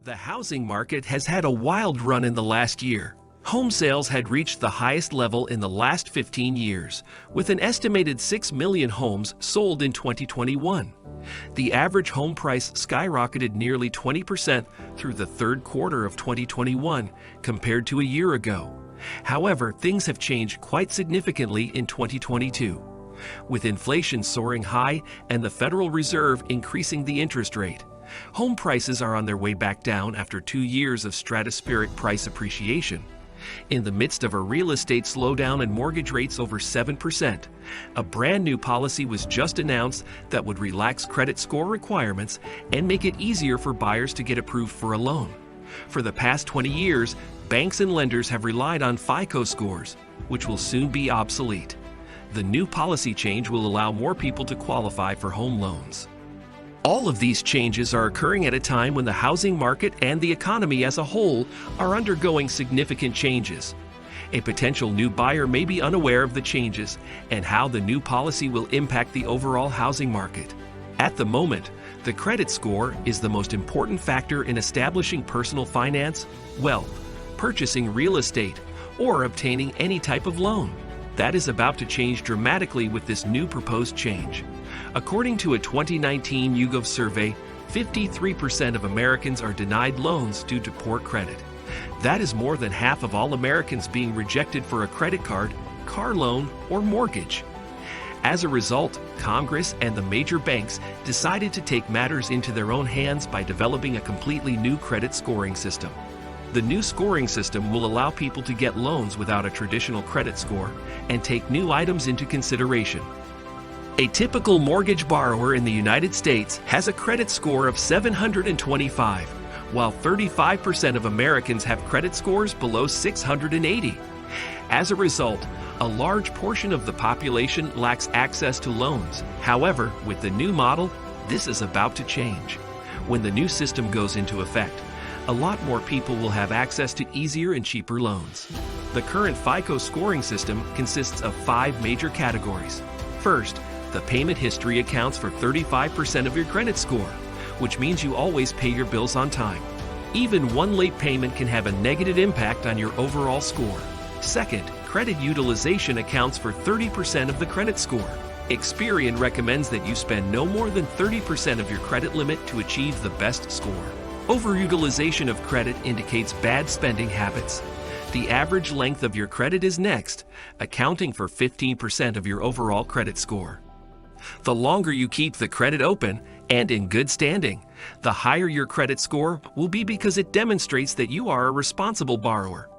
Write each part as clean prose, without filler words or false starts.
The housing market has had a wild run in the last year. Home sales had reached the highest level in the last 15 years, with an estimated 6 million homes sold in 2021. The average home price skyrocketed nearly 20% through the third quarter of 2021 compared to a year ago. However, things have changed quite significantly in 2022, with inflation soaring high and the Federal Reserve increasing the interest rate. Home prices are on their way back down after 2 years of stratospheric price appreciation. In the midst of a real estate slowdown and mortgage rates over 7%, a brand new policy was just announced that would relax credit score requirements and make it easier for buyers to get approved for a loan. For the past 20 years, banks and lenders have relied on FICO scores, which will soon be obsolete. The new policy change will allow more people to qualify for home loans. All of these changes are occurring at a time when the housing market and the economy as a whole are undergoing significant changes. A potential new buyer may be unaware of the changes and how the new policy will impact the overall housing market. At the moment, the credit score is the most important factor in establishing personal finance, wealth, purchasing real estate, or obtaining any type of loan. That is about to change dramatically with this new proposed change. According to a 2019 YouGov survey, 53% of Americans are denied loans due to poor credit. That is more than half of all Americans being rejected for a credit card, car loan, or mortgage. As a result, Congress and the major banks decided to take matters into their own hands by developing a completely new credit scoring system. The new scoring system will allow people to get loans without a traditional credit score and take new items into consideration. A typical mortgage borrower in the United States has a credit score of 725, while 35% of Americans have credit scores below 680. As a result, a large portion of the population lacks access to loans. However, with the new model, this is about to change. When the new system goes into effect, a lot more people will have access to easier and cheaper loans. The current FICO scoring system consists of 5 major categories. First, the payment history accounts for 35% of your credit score, which means you always pay your bills on time. Even one late payment can have a negative impact on your overall score. Second, credit utilization accounts for 30% of the credit score. Experian recommends that you spend no more than 30% of your credit limit to achieve the best score. Overutilization of credit indicates bad spending habits. The average length of your credit is next, accounting for 15% of your overall credit score. The longer you keep the credit open and in good standing, the higher your credit score will be because it demonstrates that you are a responsible borrower.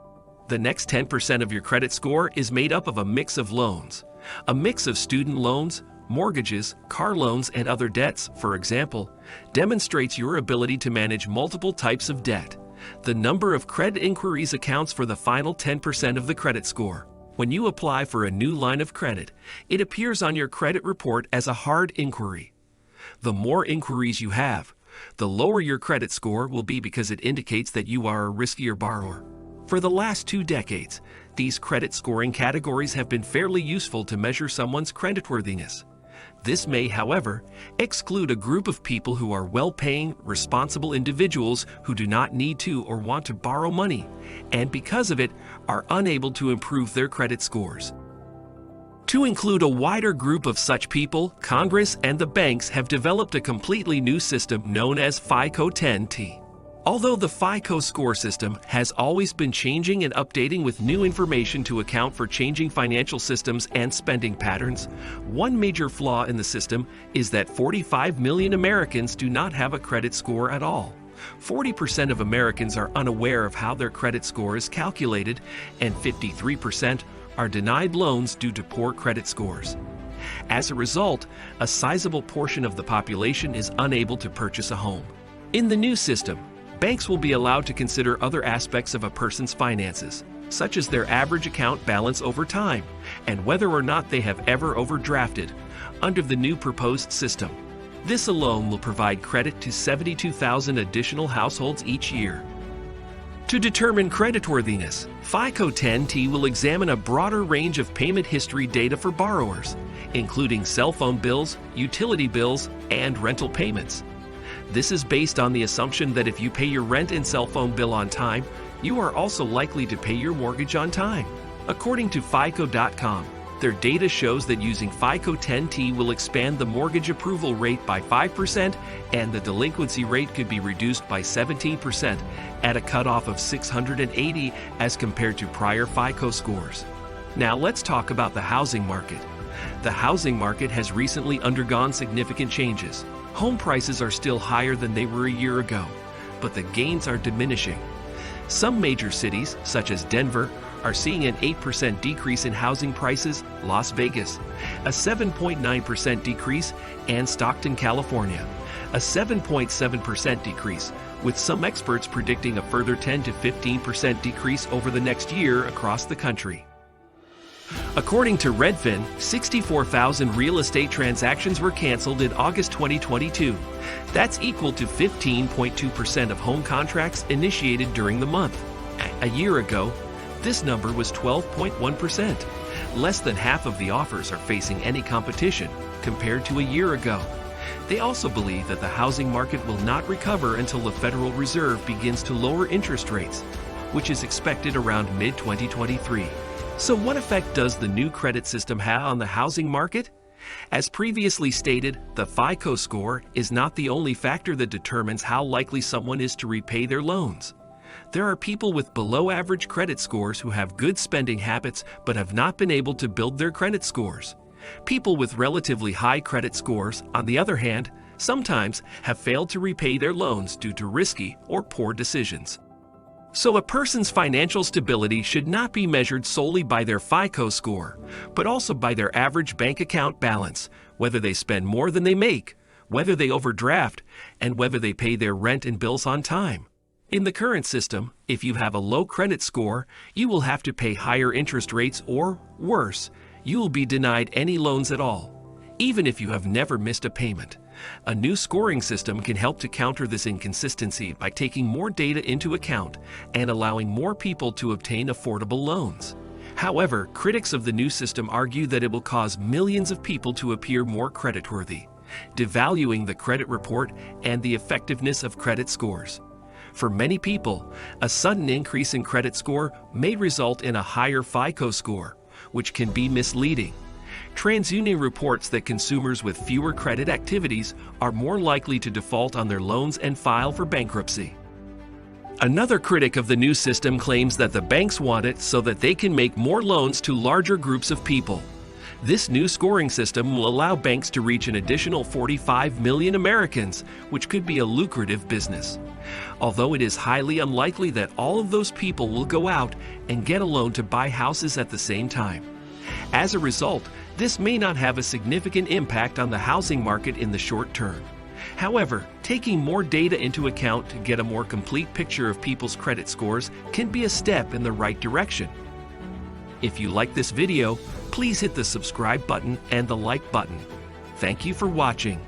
The next 10% of your credit score is made up of a mix of loans. A mix of student loans, mortgages, car loans, and other debts, for example, demonstrates your ability to manage multiple types of debt. The number of credit inquiries accounts for the final 10% of the credit score. When you apply for a new line of credit, it appears on your credit report as a hard inquiry. The more inquiries you have, the lower your credit score will be because it indicates that you are a riskier borrower. For the last 2 decades, these credit scoring categories have been fairly useful to measure someone's creditworthiness. This may, however, exclude a group of people who are well-paying, responsible individuals who do not need to or want to borrow money, and because of it, are unable to improve their credit scores. To include a wider group of such people, Congress and the banks have developed a completely new system known as FICO 10T. Although the FICO score system has always been changing and updating with new information to account for changing financial systems and spending patterns, one major flaw in the system is that 45 million Americans do not have a credit score at all. 40% of Americans are unaware of how their credit score is calculated, and 53% are denied loans due to poor credit scores. As a result, a sizable portion of the population is unable to purchase a home. In the new system, banks will be allowed to consider other aspects of a person's finances, such as their average account balance over time and whether or not they have ever overdrafted under the new proposed system. This alone will provide credit to 72,000 additional households each year. To determine creditworthiness, FICO 10T will examine a broader range of payment history data for borrowers, including cell phone bills, utility bills, and rental payments. This is based on the assumption that if you pay your rent and cell phone bill on time, you are also likely to pay your mortgage on time. According to FICO.com, their data shows that using FICO 10T will expand the mortgage approval rate by 5% and the delinquency rate could be reduced by 17% at a cutoff of 680 as compared to prior FICO scores. Now let's talk about the housing market. The housing market has recently undergone significant changes. Home prices are still higher than they were a year ago, but the gains are diminishing. Some major cities, such as Denver, are seeing an 8% decrease in housing prices, Las Vegas, a 7.9% decrease, and Stockton, California, a 7.7% decrease, with some experts predicting a further 10 to 15% decrease over the next year across the country. According to Redfin, 64,000 real estate transactions were canceled in August 2022. That's equal to 15.2% of home contracts initiated during the month. A year ago, this number was 12.1%. Less than half of the offers are facing any competition compared to a year ago. They also believe that the housing market will not recover until the Federal Reserve begins to lower interest rates, which is expected around mid-2023. So what effect does the new credit system have on the housing market? As previously stated, the FICO score is not the only factor that determines how likely someone is to repay their loans. There are people with below-average credit scores who have good spending habits but have not been able to build their credit scores. People with relatively high credit scores, on the other hand, sometimes have failed to repay their loans due to risky or poor decisions. So a person's financial stability should not be measured solely by their FICO score, but also by their average bank account balance, whether they spend more than they make, whether they overdraft, and whether they pay their rent and bills on time. In the current system, if you have a low credit score, you will have to pay higher interest rates or, worse, you will be denied any loans at all, even if you have never missed a payment. A new scoring system can help to counter this inconsistency by taking more data into account and allowing more people to obtain affordable loans. However, critics of the new system argue that it will cause millions of people to appear more creditworthy, devaluing the credit report and the effectiveness of credit scores. For many people, a sudden increase in credit score may result in a higher FICO score, which can be misleading. TransUnion reports that consumers with fewer credit activities are more likely to default on their loans and file for bankruptcy. Another critic of the new system claims that the banks want it so that they can make more loans to larger groups of people. This new scoring system will allow banks to reach an additional 45 million Americans, which could be a lucrative business. Although it is highly unlikely that all of those people will go out and get a loan to buy houses at the same time. As a result, this may not have a significant impact on the housing market in the short term. However, taking more data into account to get a more complete picture of people's credit scores can be a step in the right direction. If you like this video, please hit the subscribe button and the like button. Thank you for watching.